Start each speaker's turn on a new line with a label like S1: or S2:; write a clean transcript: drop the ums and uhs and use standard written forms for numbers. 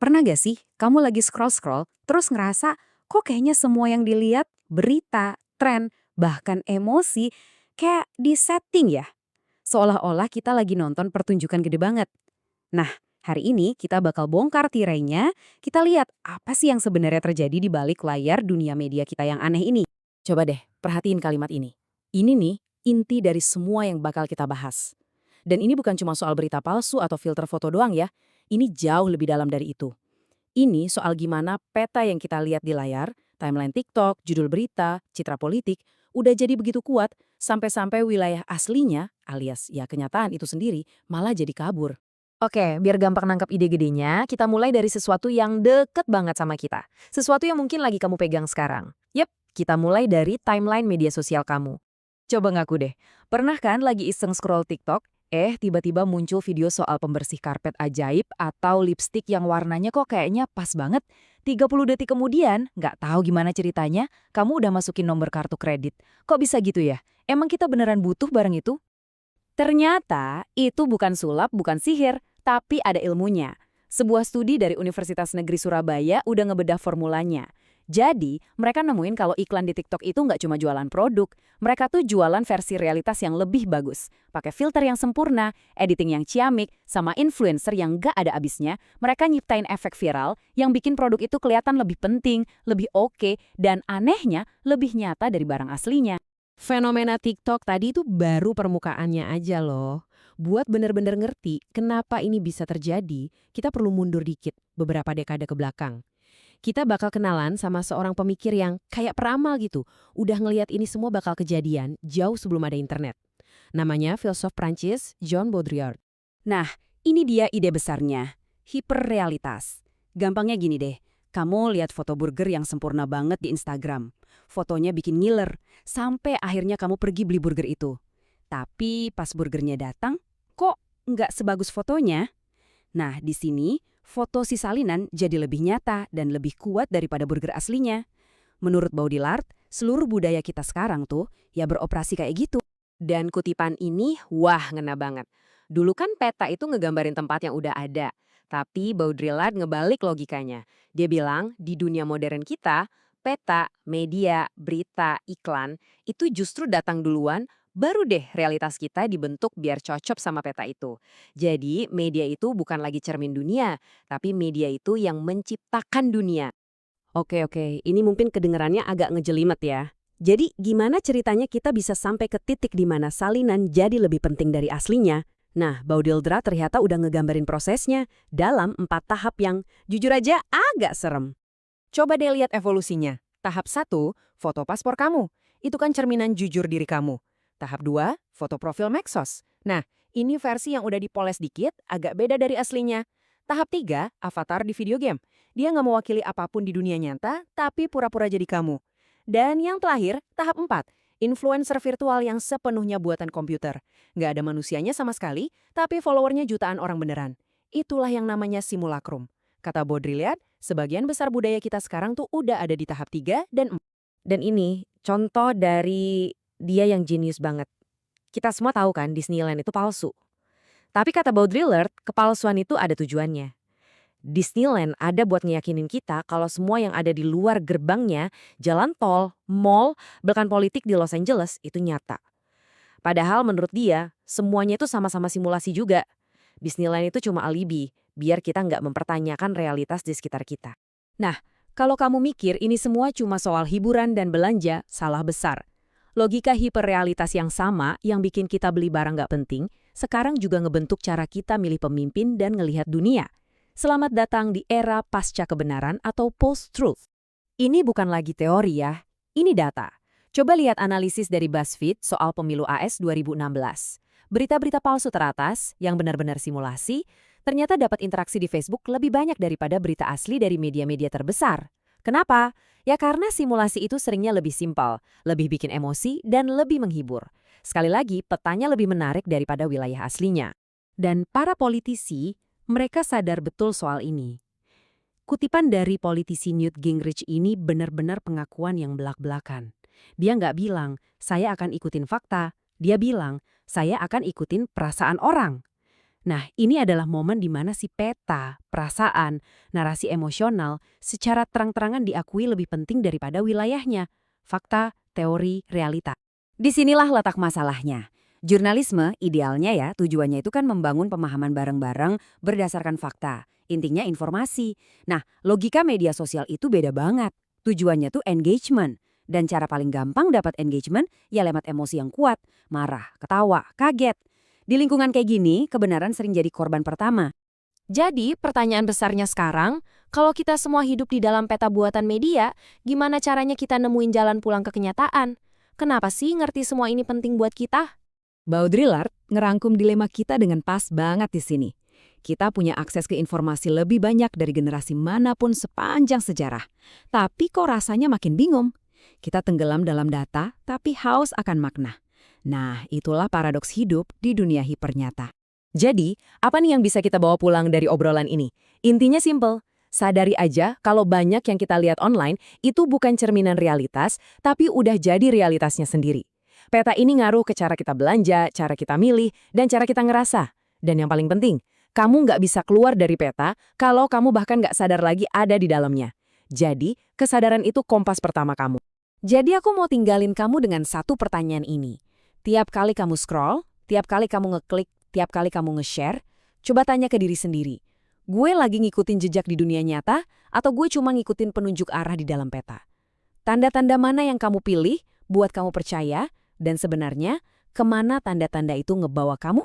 S1: Pernah gak sih kamu lagi scroll-scroll, terus ngerasa kok kayaknya semua yang dilihat, berita, tren, bahkan emosi, kayak di-setting ya? Seolah-olah kita lagi nonton pertunjukan gede banget. Nah, hari ini kita bakal bongkar tirainya, kita lihat apa sih yang sebenarnya terjadi di balik layar dunia media kita yang aneh ini. Coba deh, perhatiin kalimat ini. Ini nih, inti dari semua yang bakal kita bahas. Dan ini bukan cuma soal berita palsu atau filter foto doang ya, ini jauh lebih dalam dari itu. Ini soal gimana peta yang kita lihat di layar, timeline TikTok, judul berita, citra politik, udah jadi begitu kuat sampai-sampai wilayah aslinya, alias ya kenyataan itu sendiri, malah jadi kabur.
S2: Oke, biar gampang nangkap ide gedenya, kita mulai dari sesuatu yang deket banget sama kita. Sesuatu yang mungkin lagi kamu pegang sekarang. Yep, kita mulai dari timeline media sosial kamu. Coba ngaku deh, pernah kan lagi iseng scroll TikTok, tiba-tiba muncul video soal pembersih karpet ajaib atau lipstik yang warnanya kok kayaknya pas banget. 30 detik kemudian, nggak tahu gimana ceritanya, kamu udah masukin nomor kartu kredit. Kok bisa gitu ya? Emang kita beneran butuh barang itu?
S1: Ternyata itu bukan sulap, bukan sihir, tapi ada ilmunya. Sebuah studi dari Universitas Negeri Surabaya udah ngebedah formulanya. Jadi, mereka nemuin kalau iklan di TikTok itu nggak cuma jualan produk, mereka tuh jualan versi realitas yang lebih bagus. Pakai filter yang sempurna, editing yang ciamik, sama influencer yang nggak ada abisnya, mereka nyiptain efek viral yang bikin produk itu kelihatan lebih penting, lebih oke, dan anehnya lebih nyata dari barang aslinya.
S3: Fenomena TikTok tadi itu baru permukaannya aja loh. Buat bener-bener ngerti kenapa ini bisa terjadi, kita perlu mundur dikit beberapa dekade ke belakang. Kita bakal kenalan sama seorang pemikir yang kayak peramal gitu. Udah ngelihat ini semua bakal kejadian jauh sebelum ada internet. Namanya filsuf Prancis John Baudrillard.
S1: Nah, ini dia ide besarnya. Hiperrealitas. Gampangnya gini deh, kamu lihat foto burger yang sempurna banget di Instagram. Fotonya bikin ngiler, sampai akhirnya kamu pergi beli burger itu. Tapi pas burgernya datang, kok nggak sebagus fotonya? Nah, di sini, foto si salinan jadi lebih nyata dan lebih kuat daripada burger aslinya. Menurut Baudrillard, seluruh budaya kita sekarang tuh ya beroperasi kayak gitu.
S2: Dan kutipan ini, wah ngena banget. Dulu kan peta itu ngegambarin tempat yang udah ada. Tapi Baudrillard ngebalik logikanya. Dia bilang, di dunia modern kita, peta, media, berita, iklan, itu justru datang duluan, baru deh realitas kita dibentuk biar cocok sama peta itu. Jadi, media itu bukan lagi cermin dunia, tapi media itu yang menciptakan dunia.
S1: Oke, ini mungkin kedengarannya agak ngejelimet ya. Jadi gimana ceritanya kita bisa sampai ke titik di mana salinan jadi lebih penting dari aslinya? Nah, Baudrillard ternyata udah ngegambarin prosesnya dalam 4 tahap yang jujur aja agak serem.
S2: Coba deh lihat evolusinya. Tahap 1, foto paspor kamu. Itu kan cerminan jujur diri kamu. Tahap 2, foto profil Maxos. Nah, ini versi yang udah dipoles dikit, agak beda dari aslinya. Tahap 3, avatar di video game. Dia nggak mewakili apapun di dunia nyata, tapi pura-pura jadi kamu. Dan yang terakhir, tahap 4, influencer virtual yang sepenuhnya buatan komputer. Nggak ada manusianya sama sekali, tapi followernya jutaan orang beneran. Itulah yang namanya simulacrum. Kata Baudrillard, sebagian besar budaya kita sekarang tuh udah ada di tahap 3 dan 4.
S3: Dan ini contoh dari dia yang jenius banget. Kita semua tahu kan Disneyland itu palsu. Tapi kata Baudrillard, kepalsuan itu ada tujuannya. Disneyland ada buat ngeyakinin kita kalau semua yang ada di luar gerbangnya, jalan tol, mall, bahkan politik di Los Angeles itu nyata. Padahal menurut dia, semuanya itu sama-sama simulasi juga. Disneyland itu cuma alibi, biar kita nggak mempertanyakan realitas di sekitar kita.
S1: Nah, kalau kamu mikir ini semua cuma soal hiburan dan belanja, salah besar. Logika hiperrealitas yang sama yang bikin kita beli barang nggak penting, sekarang juga ngebentuk cara kita milih pemimpin dan ngelihat dunia. Selamat datang di era pasca kebenaran atau post-truth. Ini bukan lagi teori ya, ini data. Coba lihat analisis dari BuzzFeed soal pemilu AS 2016. Berita-berita palsu teratas, yang benar-benar simulasi, ternyata dapat interaksi di Facebook lebih banyak daripada berita asli dari media-media terbesar. Kenapa? Ya karena simulasi itu seringnya lebih simpel, lebih bikin emosi, dan lebih menghibur. Sekali lagi, petanya lebih menarik daripada wilayah aslinya. Dan para politisi, mereka sadar betul soal ini. Kutipan dari politisi Newt Gingrich ini benar-benar pengakuan yang belak-belakan. Dia nggak bilang, saya akan ikutin fakta. Dia bilang, saya akan ikutin perasaan orang. Nah, ini adalah momen di mana si peta, perasaan, narasi emosional secara terang-terangan diakui lebih penting daripada wilayahnya. Fakta, teori, realita.
S4: Disinilah letak masalahnya. Jurnalisme idealnya ya tujuannya itu kan membangun pemahaman bareng-bareng berdasarkan fakta. Intinya informasi. Nah, logika media sosial itu beda banget. Tujuannya tuh engagement. Dan cara paling gampang dapat engagement ya lewat emosi yang kuat. Marah, ketawa, kaget. Di lingkungan kayak gini, kebenaran sering jadi korban pertama.
S1: Jadi, pertanyaan besarnya sekarang, kalau kita semua hidup di dalam peta buatan media, gimana caranya kita nemuin jalan pulang ke kenyataan? Kenapa sih ngerti semua ini penting buat kita?
S2: Baudrillard ngerangkum dilema kita dengan pas banget di sini. Kita punya akses ke informasi lebih banyak dari generasi manapun sepanjang sejarah. Tapi kok rasanya makin bingung? Kita tenggelam dalam data, tapi haus akan makna. Nah, itulah paradoks hidup di dunia hipernyata.
S3: Jadi, apa nih yang bisa kita bawa pulang dari obrolan ini? Intinya simple. Sadari aja kalau banyak yang kita lihat online itu bukan cerminan realitas, tapi udah jadi realitasnya sendiri. Peta ini ngaruh ke cara kita belanja, cara kita milih, dan cara kita ngerasa. Dan yang paling penting, kamu nggak bisa keluar dari peta kalau kamu bahkan nggak sadar lagi ada di dalamnya. Jadi, kesadaran itu kompas pertama kamu.
S1: Jadi aku mau tinggalin kamu dengan satu pertanyaan ini. Tiap kali kamu scroll, tiap kali kamu ngeklik, tiap kali kamu nge-share, coba tanya ke diri sendiri. Gue lagi ngikutin jejak di dunia nyata atau gue cuma ngikutin penunjuk arah di dalam peta? Tanda-tanda mana yang kamu pilih buat kamu percaya dan sebenarnya kemana tanda-tanda itu ngebawa kamu?